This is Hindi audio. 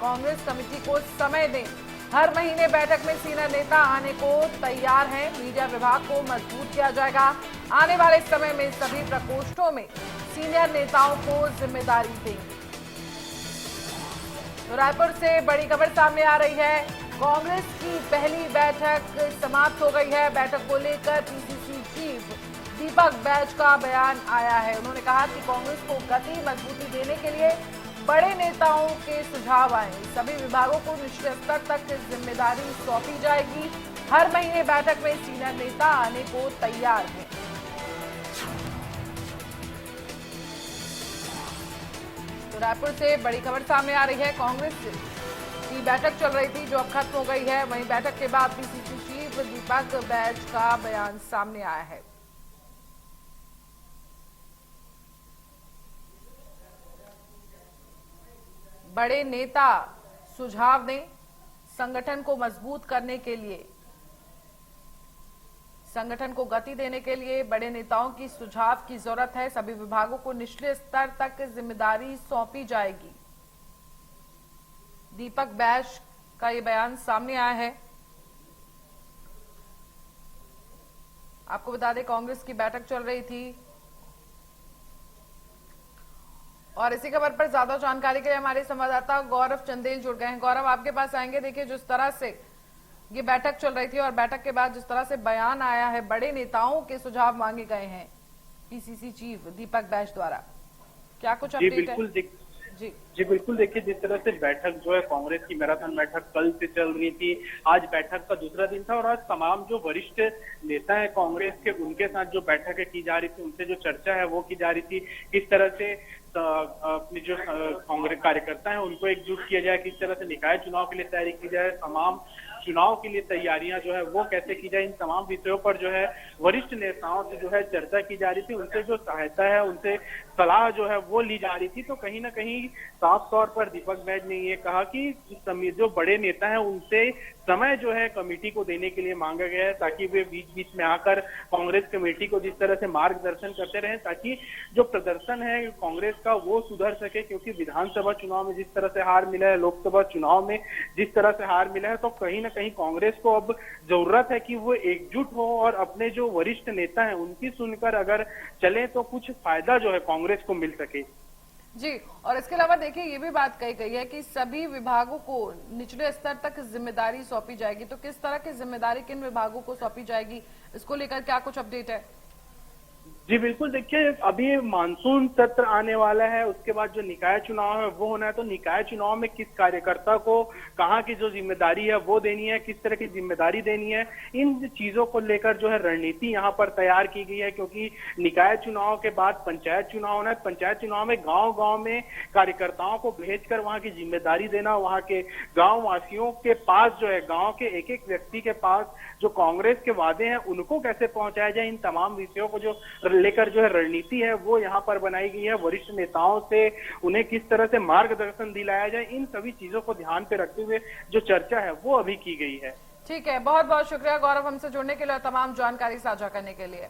कांग्रेस कमेटी को समय दें। हर महीने बैठक में सीनियर नेता आने को तैयार हैं। मीडिया विभाग को मजबूत किया जाएगा। आने वाले समय में सभी प्रकोष्ठों में सीनियर नेताओं को जिम्मेदारी देंगे। तो रायपुर से बड़ी खबर सामने आ रही है। कांग्रेस की पहली बैठक समाप्त हो गई है। बैठक को लेकर पीसीसी चीफ दीपक बैज का बयान आया है। उन्होंने कहा कि कांग्रेस को गति मजबूती देने के लिए बड़े नेताओं के सुझाव आए। सभी विभागों को निचले स्तर तक जिम्मेदारी सौंपी जाएगी। हर महीने बैठक में सीनियर नेता आने को तैयार है। तो रायपुर से बड़ी खबर सामने आ रही है। कांग्रेस की बैठक चल रही थी जो अब खत्म हो गई है। वहीं बैठक के बाद पीसीसी चीफ दीपक बैज का बयान सामने आया है। बड़े नेता सुझाव दें। संगठन को मजबूत करने के लिए, संगठन को गति देने के लिए बड़े नेताओं की सुझाव की जरूरत है। सभी विभागों को निचले स्तर तक जिम्मेदारी सौंपी जाएगी। दीपक बैज का ये बयान सामने आया है। आपको बता दें कांग्रेस की बैठक चल रही थी और इसी खबर पर ज्यादा जानकारी के लिए हमारे संवाददाता गौरव चंदेल जुड़ गए हैं। गौरव, आपके पास आएंगे। देखिए, जिस तरह से ये बैठक चल रही थी और बैठक के बाद जिस तरह से बयान आया है, बड़े नेताओं के सुझाव मांगे गए हैं पीसीसी चीफ दीपक बैज द्वारा, क्या कुछ अपडेट है? जी बिल्कुल। देखिए, जिस तरह से बैठक जो है कांग्रेस की मैराथन बैठक कल से चल रही थी, आज बैठक का दूसरा दिन था और आज तमाम जो वरिष्ठ नेता है कांग्रेस के, उनके साथ जो बैठकें की जा रही थी, उनसे जो चर्चा है वो की जा रही थी। किस तरह से अपने जो कांग्रेस कार्यकर्ता है उनको एकजुट किया जाए, किस तरह से निकाय चुनाव के लिए तैयारी की जाए, तमाम चुनाव के लिए तैयारियां जो है वो कैसे की जाए, इन तमाम विषयों पर जो है वरिष्ठ नेताओं से जो है चर्चा की जा रही थी। उनसे जो सहायता है, उनसे सलाह जो है वो ली जा रही थी। तो कहीं ना कहीं साफ तौर पर दीपक बैज ने ये कहा कि जो बड़े नेता हैं उनसे समय जो है कमेटी को देने के लिए मांगा गया है, ताकि वे बीच बीच में आकर कांग्रेस कमेटी को जिस तरह से मार्गदर्शन करते रहे, ताकि जो प्रदर्शन है कांग्रेस का वो सुधर सके। क्योंकि विधानसभा चुनाव में जिस तरह से हार मिला है, लोकसभा चुनाव में जिस तरह से हार मिला है, तो कहीं ना कहीं कांग्रेस को अब जरूरत है कि वो एकजुट हो और अपने जो वरिष्ठ नेता हैं उनकी सुनकर अगर चले तो कुछ फायदा जो है कांग्रेस को मिल सके। जी, और इसके अलावा देखिए, ये भी बात कही गई है कि सभी विभागों को निचले स्तर तक जिम्मेदारी सौंपी जाएगी। तो किस तरह की जिम्मेदारी किन विभागों को सौंपी जाएगी, इसको लेकर क्या कुछ अपडेट है? जी बिल्कुल। देखिए, अभी मानसून सत्र आने वाला है, उसके बाद जो निकाय चुनाव है वो होना है। तो निकाय चुनाव में किस कार्यकर्ता को कहाँ की जो जिम्मेदारी है वो देनी है, किस तरह की जिम्मेदारी देनी है, इन चीजों को लेकर जो है रणनीति यहाँ पर तैयार की गई है। क्योंकि निकाय चुनाव के बाद पंचायत चुनाव होना है। पंचायत चुनाव में गाँव गाँव में कार्यकर्ताओं को भेजकर वहाँ की जिम्मेदारी देना, वहाँ के गाँव वासियों के पास जो है, गाँव के एक एक व्यक्ति के पास जो कांग्रेस के वादे हैं उनको कैसे पहुंचाया जाए, इन तमाम विषयों को जो लेकर जो है रणनीति है वो यहाँ पर बनाई गई है। वरिष्ठ नेताओं से उन्हें किस तरह से मार्गदर्शन दिलाया जाए, इन सभी चीजों को ध्यान पे रखते हुए जो चर्चा है वो अभी की गई है। ठीक है, बहुत बहुत शुक्रिया गौरव हमसे जुड़ने के लिए और तमाम जानकारी साझा करने के लिए।